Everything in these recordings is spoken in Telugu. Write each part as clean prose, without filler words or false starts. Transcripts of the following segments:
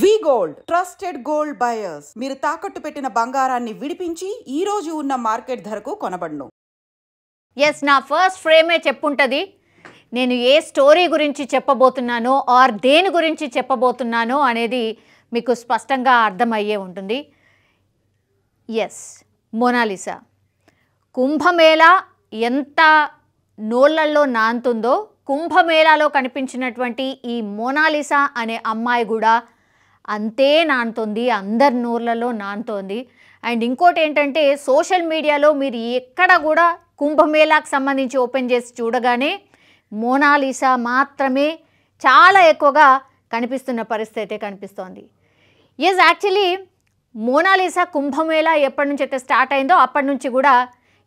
వి గోల్డ్ ట్రస్టెడ్ గోల్డ్ బయర్స్ మీరు తాకట్టు పెట్టిన బంగారాన్ని విడిపించి ఈ రోజు ఉన్న మార్కెట్ ధరకు కొనబడును. ఎస్, నా ఫస్ట్ ఫ్రేమే చెప్పుంటది నేను ఏ స్టోరీ గురించి చెప్పబోతున్నానో ఆర్ దేని గురించి చెప్పబోతున్నానో అనేది మీకు స్పష్టంగా అర్థమయ్యే ఉంటుంది. ఎస్, మోనాలిసా కుంభమేళా ఎంత నోళ్ళల్లో నాంతుందో కుంభమేళాలో కనిపించినటువంటి ఈ మోనాలిసా అనే అమ్మాయి కూడా అంతే నానుతోంది, అందరి నోళ్ళల్లో నానుతోంది. అండ్ ఇంకోటి ఏంటంటే సోషల్ మీడియాలో మీరు ఎక్కడ కూడా కుంభమేళాకు సంబంధించి ఓపెన్ చేసి చూడగానే మోనాలిసా మాత్రమే చాలా ఎక్కువగా కనిపిస్తున్న పరిస్థితి అయితే కనిపిస్తోంది. ఎస్, యాక్చువల్లీ మోనాలిసా కుంభమేళా ఎప్పటి నుంచి అయితే స్టార్ట్ అయిందో అప్పటి నుంచి కూడా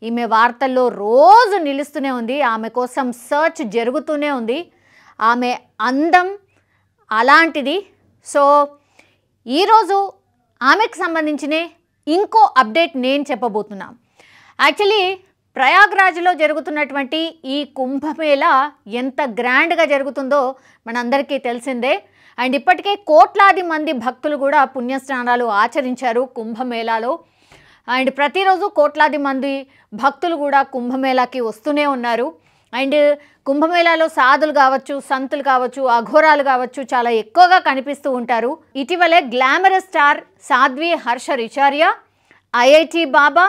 ఈమె వార్తల్లో రోజు నిలుస్తూనే ఉంది. ఆమె కోసం సర్చ్ జరుగుతూనే ఉంది. ఆమె అందం అలాంటిది. సో ఈరోజు ఆమెకు సంబంధించిన ఇంకో అప్డేట్ నేను చెప్పబోతున్నాను. యాక్చువల్లీ ప్రయాగ్రాజ్లో జరుగుతున్నటువంటి ఈ కుంభమేళా ఎంత గ్రాండ్గా జరుగుతుందో మనందరికీ తెలిసిందే. అండ్ ఇప్పటికే కోట్లాది మంది భక్తులు కూడా పుణ్యస్నానాలు ఆచరించారు కుంభమేళాలో. అండ్ ప్రతిరోజు కోట్లాది మంది భక్తులు కూడా కుంభమేళాకి వస్తూనే ఉన్నారు. అండ్ కుంభమేళాలో సాధులు కావచ్చు, సంతులు కావచ్చు, అఘోరాలు కావచ్చు చాలా ఎక్కువగా కనిపిస్తూ ఉంటారు. ఇటీవలే గ్లామరస్ స్టార్ సాధ్వి హర్ష రిచారియా, ఐఐటి బాబా,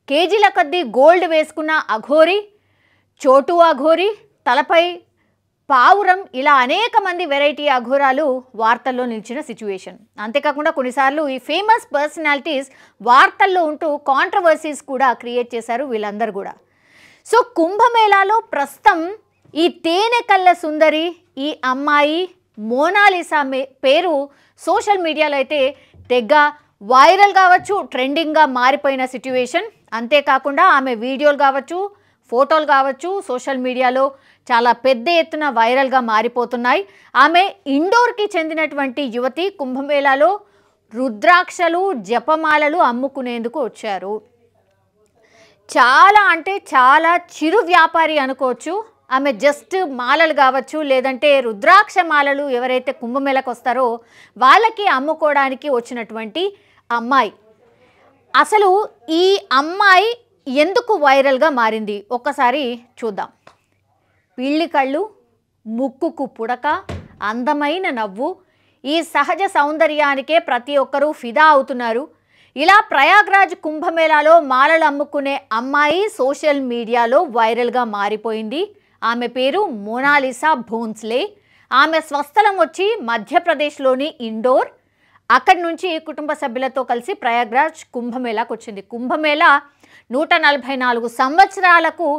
కేజీల కొద్దీ గోల్డ్ వేసుకున్న అఘోరి, చోటు అఘోరి, తలపై పావురం, ఇలా అనేక మంది వెరైటీ అఘోరాలు వార్తల్లో నిలిచిన సిచ్యువేషన్. అంతేకాకుండా కొన్నిసార్లు ఈ ఫేమస్ పర్సనాలిటీస్ వార్తల్లో ఉంటూ కాంట్రవర్సీస్ కూడా క్రియేట్ చేశారు వీళ్ళందరూ కూడా. సో కుంభమేళాలో ప్రస్తుతం ఈ తేనె కళ్ళ సుందరి ఈ అమ్మాయి మోనాలిసా పేరు సోషల్ మీడియాలో అయితే తెగ వైరల్ కావచ్చు, ట్రెండింగ్గా మారిపోయిన సిచ్యువేషన్. అంతేకాకుండా ఆమె వీడియోలు కావచ్చు, ఫోటోలు కావచ్చు సోషల్ మీడియాలో చాలా పెద్ద ఎత్తున వైరల్గా మారిపోతున్నాయి. ఆమె ఇండోర్కి చెందినటువంటి యువతి. కుంభమేళాలో రుద్రాక్షలు, జపమాలలు అమ్ముకునేందుకు వచ్చారు. చాలా అంటే చాలా చిరు వ్యాపారి అనుకోవచ్చు. ఆమె జస్ట్ మాలలు కావచ్చు, లేదంటే రుద్రాక్ష మాలలు ఎవరైతే కుంభమేళకు వస్తారో వాళ్ళకి అమ్ముకోవడానికి వచ్చినటువంటి అమ్మాయి. అసలు ఈ అమ్మాయి ఎందుకు వైరల్గా మారింది ఒక్కసారి చూద్దాం. పిల్లి కళ్ళు, ముక్కుకు పుడక, అందమైన నవ్వు, ఈ సహజ సౌందర్యానికే ప్రతి ఒక్కరూ ఫిదా అవుతున్నారు. ఇలా ప్రయాగ్రాజ్ కుంభమేళాలో మాలలు అమ్ముకునే అమ్మాయి సోషల్ మీడియాలో వైరల్గా మారిపోయింది. ఆమె పేరు మోనాలిసా భోన్స్లే. ఆమె స్వస్థలం వచ్చి మధ్యప్రదేశ్లోని ఇండోర్. అక్కడి నుంచి కుటుంబ సభ్యులతో కలిసి ప్రయాగ్రాజ్ కుంభమేళాకు వచ్చింది. కుంభమేళా 144 సంవత్సరాలకు,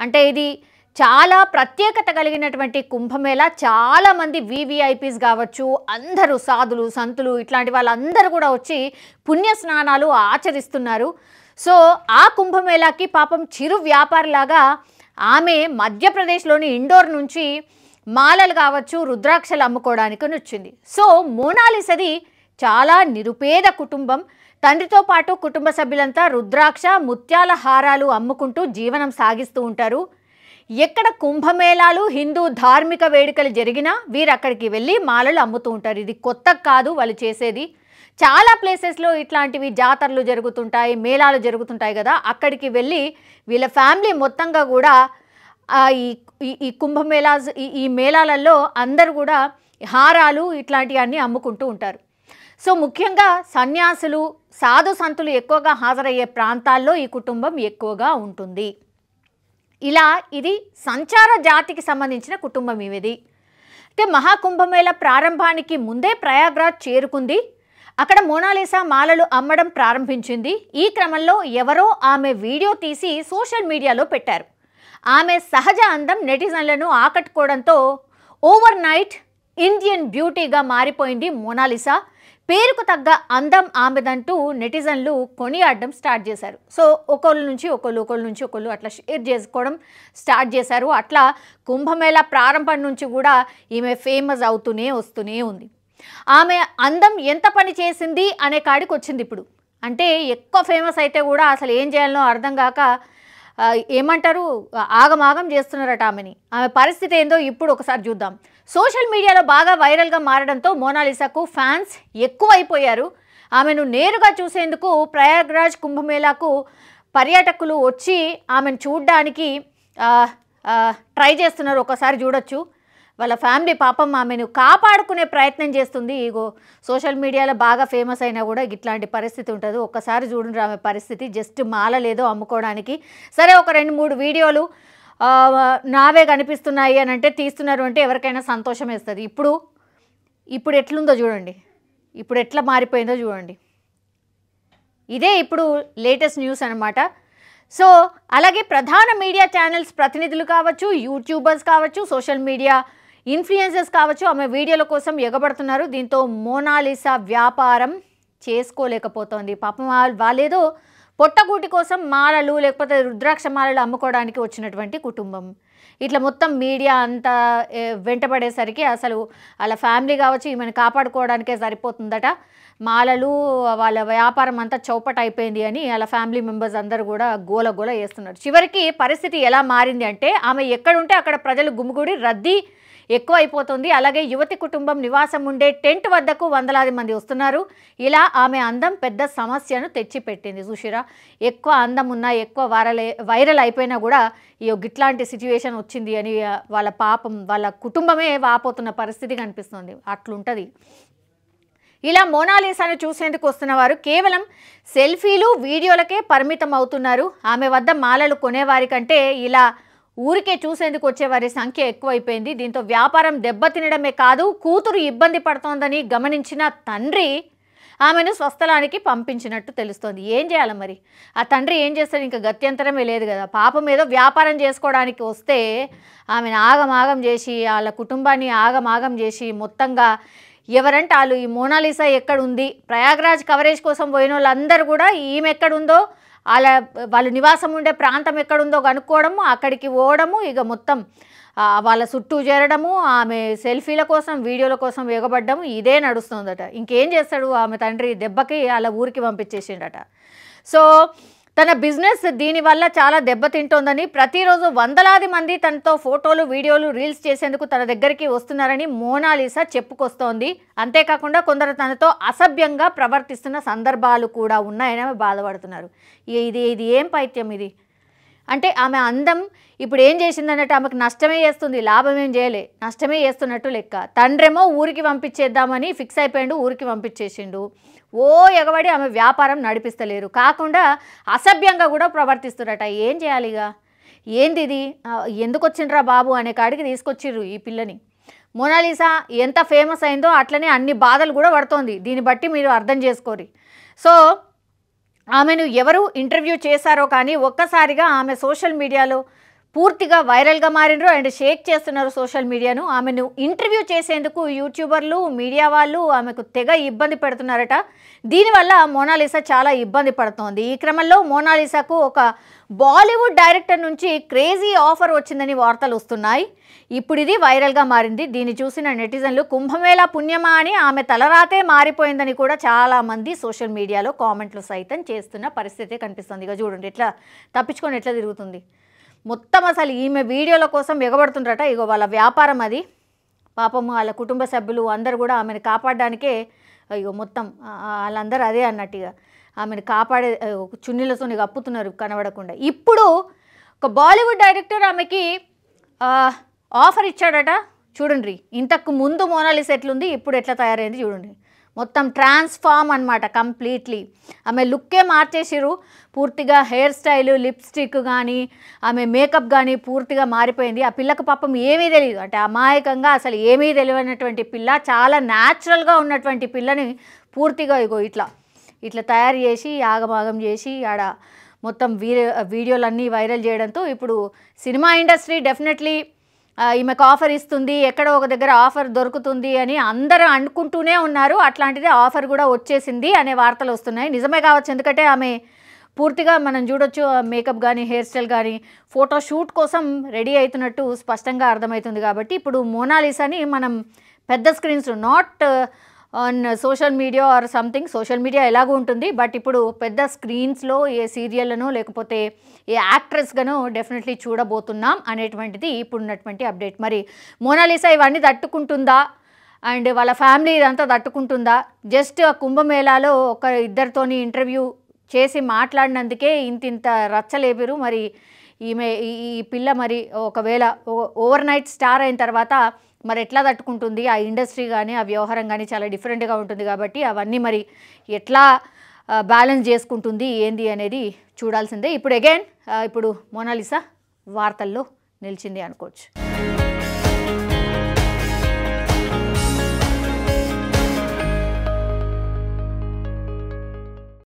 అంటే ఇది చాలా ప్రత్యేకత కలిగినటువంటి కుంభమేళా. చాలామంది వివిఐపీస్ కావచ్చు, అందరూ సాధులు, సంతులు ఇట్లాంటి వాళ్ళందరూ కూడా వచ్చి పుణ్యస్నానాలు ఆచరిస్తున్నారు. సో ఆ కుంభమేళాకి పాపం చిరు వ్యాపారిలాగా ఆమె మధ్యప్రదేశ్లోని ఇండోర్ నుంచి మాలలు కావచ్చు, రుద్రాక్షలు అమ్ముకోవడానికి వచ్చింది. సో మోనాలిసాది చాలా నిరుపేద కుటుంబం. తండ్రితో పాటు కుటుంబ సభ్యులంతా రుద్రాక్ష, ముత్యాల హారాలు అమ్ముకుంటూ జీవనం సాగిస్తూ ఉంటారు. ఎక్కడ కుంభమేళాలు, హిందూ ధార్మిక వేడుకలు జరిగినా వీరు అక్కడికి వెళ్ళి మాలలు అమ్ముతూ ఉంటారు. ఇది కొత్త కాదు వాళ్ళు చేసేది. చాలా ప్లేసెస్లో ఇట్లాంటివి జాతరలు జరుగుతుంటాయి, మేళాలు జరుగుతుంటాయి కదా, అక్కడికి వెళ్ళి వీళ్ళ ఫ్యామిలీ మొత్తంగా కూడా ఈ కుంభమేళాస్ ఈ మేళాలలో అందరూ కూడా హారాలు ఇట్లాంటివన్నీ అమ్ముకుంటూ ఉంటారు. సో ముఖ్యంగా సన్యాసులు, సాధు సంతులు ఎక్కువగా హాజరయ్యే ప్రాంతాల్లో ఈ కుటుంబం ఎక్కువగా ఉంటుంది. ఇలా ఇది సంచార జాతికి సంబంధించిన కుటుంబం ఇవిది. అయితే మహాకుంభమేళా ప్రారంభానికి ముందే ప్రయాగ్రాజ్ చేరుకుంది. అక్కడ మోనాలిసా మాలలు అమ్మడం ప్రారంభించింది. ఈ క్రమంలో ఎవరో ఆమె వీడియో తీసి సోషల్ మీడియాలో పెట్టారు. ఆమె సహజ అందం నెటిజన్లను ఆకట్టుకోవడంతో ఓవర్ నైట్ ఇండియన్ బ్యూటీగా మారిపోయింది మోనాలిసా. పేరుకు తగ్గ అందం ఆమెదంటూ నెటిజన్లు కొనియాడడం స్టార్ట్ చేశారు. సో ఒకళ్ళ నుంచి ఒకళ్ళు అట్లా షేర్ చేసుకోవడం స్టార్ట్ చేశారు. అట్లా కుంభమేళా ప్రారంభం నుంచి కూడా ఈమె ఫేమస్ అవుతూనే వస్తూనే ఉంది. ఆమె అందం ఎంత పని చేసింది అనే కాడికి వచ్చింది ఇప్పుడు. అంటే ఎక్కువ ఫేమస్ అయితే కూడా అసలు ఏం చేయాలనో అర్థం కాక ఏమంటారు ఆగమాగం చేస్తున్నారట ఆమెని. ఆమె పరిస్థితి ఏందో ఇప్పుడు ఒకసారి చూద్దాం. సోషల్ మీడియాలో బాగా వైరల్గా మారడంతో మోనాలిసాకు ఫ్యాన్స్ ఎక్కువైపోయారు. ఆమెను నేరుగా చూసేందుకు ప్రయాగ్రాజ్ కుంభమేళాకు పర్యాటకులు వచ్చి ఆమెను చూడడానికి ట్రై చేస్తున్నారు. ఒకసారి చూడొచ్చు. వాళ్ళ ఫ్యామిలీ పాపం ఆమెను కాపాడుకునే ప్రయత్నం చేస్తుంది. ఇగో సోషల్ మీడియాలో బాగా ఫేమస్ అయినా కూడా ఇట్లాంటి పరిస్థితి ఉంటుంది. ఒక్కసారి చూడండి ఆమె పరిస్థితి. జస్ట్ మాల లేదో అమ్ముకోవడానికి సరే ఒక 2-3 వీడియోలు నావే కనిపిస్తున్నాయి అని అంటే తీస్తున్నారు అంటే ఎవరికైనా సంతోషం వేస్తుంది. ఇప్పుడు ఎట్లుందో చూడండి, ఇప్పుడు ఎట్లా మారిపోయిందో చూడండి. ఇదే ఇప్పుడు లేటెస్ట్ న్యూస్ అనమాట. సో అలాగే ప్రధాన మీడియా ఛానల్స్ ప్రతినిధులు కావచ్చు, యూట్యూబర్స్ కావచ్చు, సోషల్ మీడియా ఇన్ఫ్లుయెన్సర్స్ కావచ్చు ఆమె వీడియోల కోసం ఎగబడుతున్నారు. దీంతో మోనాలిసా వ్యాపారం చేసుకోలేకపోతోంది. పాపం వాళ్ళేదో పొట్టగూటి కోసం మాలలు లేకపోతే రుద్రాక్ష మాలలు అమ్ముకోవడానికి వచ్చినటువంటి కుటుంబం. ఇట్లా మొత్తం మీడియా అంతా వెంటబడేసరికి అసలు వాళ్ళ ఫ్యామిలీ కావచ్చు ఈమెను కాపాడుకోవడానికే సరిపోతుందట. మాలలు వాళ్ళ వ్యాపారం అంతా చౌపట అయిపోయింది అని వాళ్ళ ఫ్యామిలీ మెంబర్స్ అందరూ కూడా గోల చేస్తున్నారు. చివరికి పరిస్థితి ఎలా మారింది అంటే ఆమె ఎక్కడుంటే అక్కడ ప్రజలు గుమిగూడి రద్దీ ఎక్కువ అయిపోతుంది. అలాగే యువతి కుటుంబం నివాసం ఉండే టెంట్ వద్దకు వందలాది మంది వస్తున్నారు. ఇలా ఆమె అందం పెద్ద సమస్యను తెచ్చిపెట్టింది. చూసిరా, ఎక్కువ అందం ఉన్నా ఎక్కువ వైరల్ అయిపోయినా కూడా ఇట్లాంటి సిచ్యువేషన్ వచ్చింది అని వాళ్ళ పాపం వాళ్ళ కుటుంబమే వాపోతున్న పరిస్థితి కనిపిస్తుంది. అట్లుంటుంది. ఇలా మోనాలిసాను చూసేందుకు వస్తున్న వారు కేవలం సెల్ఫీలు వీడియోలకే పరిమితం అవుతున్నారు. ఆమె వద్ద మాలలు కొనేవారి కంటే ఇలా ఊరికే చూసేందుకు వచ్చేవారి సంఖ్య ఎక్కువైపోయింది. దీంతో వ్యాపారం దెబ్బతినడమే కాదు కూతురు ఇబ్బంది పడుతోందని గమనించిన తండ్రి ఆమెను స్వస్థలానికి పంపించినట్టు తెలుస్తోంది. ఏం చేయాలి మరి? ఆ తండ్రి ఏం చేస్తాడు? ఇంకా గత్యంతరమే లేదు కదా. పాపం ఏదో వ్యాపారం చేసుకోవడానికి వస్తే ఆమెను ఆగమాగం చేసి వాళ్ళ కుటుంబాన్ని ఆగమాగం చేసి మొత్తంగా ఎవరంటే వాళ్ళు ఈ మోనాలిసా ఎక్కడుంది ప్రయాగ్రాజ్ కవరేజ్ కోసం పోయిన వాళ్ళందరూ కూడా ఈమె ఎక్కడుందో వాళ్ళు నివాసం ఉండే ప్రాంతం ఎక్కడుందో కనుక్కోవడము, అక్కడికి పోవడము, ఇక మొత్తం వాళ్ళ చుట్టూ చేరడము, ఆమె సెల్ఫీల కోసం వీడియోల కోసం ఎగబడ్డము ఇదే నడుస్తుందట. ఇంకేం చేస్తాడు? ఆమె తండ్రి దెబ్బకి వాళ్ళ ఊరికి పంపించేసిండట. సో తన బిజినెస్ దీనివల్ల చాలా దెబ్బతింటోందని ప్రతిరోజు వందలాది మంది తనతో ఫోటోలు వీడియోలు రీల్స్ చేసేందుకు తన దగ్గరికి వస్తున్నారని మోనాలిసా చెప్పుకొస్తోంది. అంతేకాకుండా కొందరు తనతో అసభ్యంగా ప్రవర్తిస్తున్న సందర్భాలు కూడా ఉన్నాయని ఆమె బాధపడుతున్నారు. ఇది ఏం పైత్యం ఇది? అంటే ఆమె అందం ఇప్పుడు ఏం చేసిందన్నట్టు ఆమెకు నష్టమే చేస్తుంది, లాభం ఏం చేయలే, నష్టమే చేస్తున్నట్టు లెక్క. తండ్రేమో ఊరికి పంపించేద్దామని ఫిక్స్ అయిపోయిండు, ఊరికి పంపించేసిండు. ఎగబడి ఆమె వ్యాపారం నడిపిస్తలేరు, కాకుండా అసభ్యంగా కూడా ప్రవర్తిస్తురట. ఏం చేయాలిగా? ఏంది ఇది? ఎందుకు వచ్చిండ్రా బాబు అనే కాడికి తీసుకొచ్చిర్రు ఈ పిల్లని. మోనాలిసా ఎంత ఫేమస్ అయిందో అట్లనే అన్ని బాధలు కూడా పడుతోంది. దీన్ని బట్టి మీరు అర్థం చేసుకోరి. సో ఆమెను ఎవరు ఇంటర్వ్యూ చేశారో కానీ ఒక్కసారిగా ఆమె సోషల్ మీడియాలో పూర్తిగా వైరల్గా మారినరు అండ్ షేక్ చేస్తున్నారు సోషల్ మీడియాను. ఆమెను ఇంటర్వ్యూ చేసేందుకు యూట్యూబర్లు మీడియా వాళ్ళు ఆమెకు తెగ ఇబ్బంది పెడుతున్నారట. దీనివల్ల మోనాలిసా చాలా ఇబ్బంది పడుతోంది. ఈ క్రమంలో మోనాలిసాకు ఒక బాలీవుడ్ డైరెక్టర్ నుంచి క్రేజీ ఆఫర్ వచ్చిందని వార్తలు వస్తున్నాయి. ఇప్పుడు ఇది వైరల్గా మారింది. దీన్ని చూసిన నెటిజన్లు కుంభమేళా పుణ్యమా అని ఆమె తలరాతే మారిపోయిందని కూడా చాలామంది సోషల్ మీడియాలో కామెంట్లు సైతం చేస్తున్న పరిస్థితి కనిపిస్తుంది. ఇక చూడండి ఎట్లా తప్పించుకొని ఎట్లా తిరుగుతుంది. మొత్తం అసలు ఈమె వీడియోల కోసం ఎగబడుతుండ్రట. ఇగో వాళ్ళ వ్యాపారం అది. పాపం వాళ్ళ కుటుంబ సభ్యులు అందరూ కూడా ఆమెను కాపాడడానికే ఇగో మొత్తం వాళ్ళందరూ అదే అన్నట్టుగా ఆమెను కాపాడే చున్నీలతో కప్పుతున్నారు కనబడకుండా. ఇప్పుడు ఒక బాలీవుడ్ డైరెక్టర్ ఆమెకి ఆఫర్ ఇచ్చాడట. చూడండి ఇంతకు ముందు మోనాలిసా ఎట్లుంది, ఇప్పుడు ఎట్లా తయారైంది చూడండి. మొత్తం ట్రాన్స్ఫార్మ్ అనమాట కంప్లీట్లీ. ఆమె లుక్కే మార్చేసిరు పూర్తిగా. హెయిర్ స్టైలు, లిప్స్టిక్ కానీ ఆమె మేకప్ కానీ పూర్తిగా మారిపోయింది. ఆ పిల్లకు పాపం ఏమీ తెలియదు, అంటే అమాయకంగా అసలు ఏమీ తెలియనటువంటి పిల్ల చాలా న్యాచురల్గా ఉన్నటువంటి పిల్లని పూర్తిగా ఇగో ఇట్లా తయారు చేసి ఆగమాగం చేసి ఆడ మొత్తం వీడియోలన్నీ వైరల్ చేయడంతో ఇప్పుడు సినిమా ఇండస్ట్రీ డెఫినెట్లీ ఈమెకు ఆఫర్ ఇస్తుంది, ఎక్కడో ఒక దగ్గర ఆఫర్ దొరుకుతుంది అని అందరూ అనుకుంటూనే ఉన్నారు. అట్లాంటిదే ఆఫర్ కూడా వచ్చేసింది అనే వార్తలు వస్తున్నాయి. నిజమే కావచ్చు, ఎందుకంటే ఆమె పూర్తిగా మనం చూడొచ్చు మేకప్ కానీ హెయిర్ స్టైల్ కానీ ఫోటో షూట్ కోసం రెడీ అవుతున్నట్టు స్పష్టంగా అర్థమవుతుంది. కాబట్టి ఇప్పుడు మోనాలిసాని మనం పెద్ద screens not on social media or something. Social media ఎలాగూ ఉంటుంది, బట్ ఇప్పుడు పెద్ద స్క్రీన్స్లో ఏ సీరియల్ను లేకపోతే ఏ యాక్ట్రెస్గాను డెఫినెట్లీ చూడబోతున్నాం అనేటువంటిది ఇప్పుడున్నటువంటి అప్డేట్. మరి మోనాలిసా ఇవన్నీ తట్టుకుంటుందా అండ్ వాళ్ళ ఫ్యామిలీ ఇదంతా తట్టుకుంటుందా? జస్ట్ ఆ కుంభమేళాలో ఒక ఇద్దరితోని ఇంటర్వ్యూ చేసి మాట్లాడినందుకే ఇంత రచ్చలేపారు. మరి ఈ పిల్ల మరి ఒకవేళ ఓవర్ నైట్ స్టార్ అయిన తర్వాత మరి ఎట్లా తట్టుకుంటుంది? ఆ ఇండస్ట్రీ కానీ ఆ వ్యవహారం కానీ చాలా డిఫరెంట్గా ఉంటుంది కాబట్టి అవన్నీ మరి ఎట్లా బ్యాలెన్స్ చేసుకుంటుంది ఏంది అనేది చూడాల్సిందే. ఇప్పుడు అగైన్ ఇప్పుడు మోనాలిసా వార్తల్లో నిలిచింది అనుకోవచ్చు.